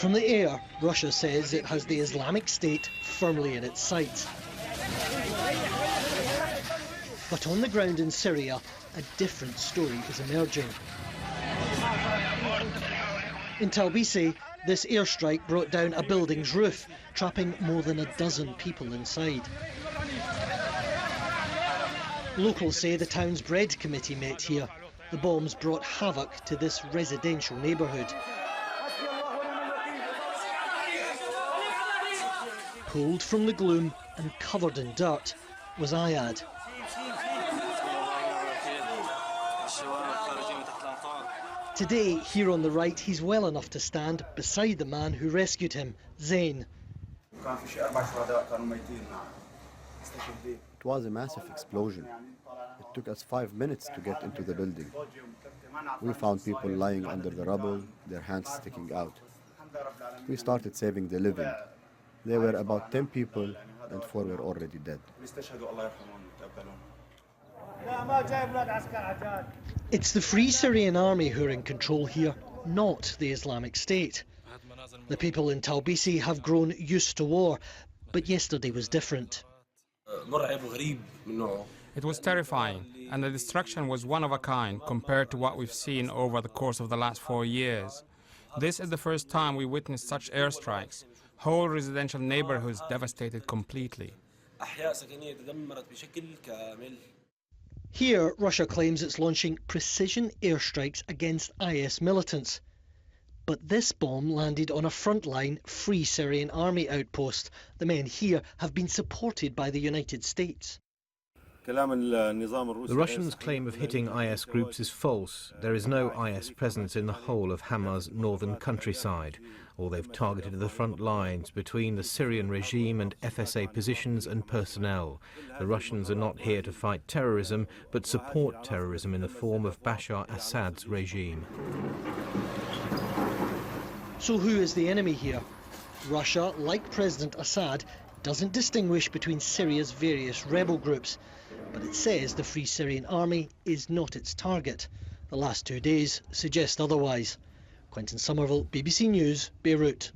From the air, Russia says it has the Islamic State firmly in its sights. But on the ground in Syria, a different story is emerging. In Talbisi, this airstrike brought down a building's roof, trapping more than a dozen people inside. Locals say the town's bread committee met here. The bombs brought havoc to this residential neighbourhood. Pulled from the gloom and covered in dirt was Ayad. Today, here on the right, he's well enough to stand beside the man who rescued him, Zain. It was a massive explosion. It took us 5 minutes to get into the building. We found people lying under the rubble, their hands sticking out. We started saving the living. There were about 10 people and 4 were already dead. It's the Free Syrian Army who are in control here, not the Islamic State. The people in Talbisi have grown used to war, but yesterday was different. It was terrifying, and the destruction was one of a kind compared to what we've seen over the course of the last 4 years. This is the first time we witnessed such airstrikes. Whole residential neighborhoods devastated completely. Here, Russia claims it's launching precision airstrikes against IS militants. But this bomb landed on a frontline Free Syrian Army outpost. The men here have been supported by the United States. The Russians' claim of hitting IS groups is false. There is no IS presence in the whole of Hamas' northern countryside. All they've targeted are the front lines between the Syrian regime and FSA positions and personnel. The Russians are not here to fight terrorism, but support terrorism in the form of Bashar Assad's regime. So who is the enemy here? Russia, like President Assad, doesn't distinguish between Syria's various rebel groups, but it says the Free Syrian Army is not its target. The last 2 days suggest otherwise. Quentin Somerville, BBC News, Beirut.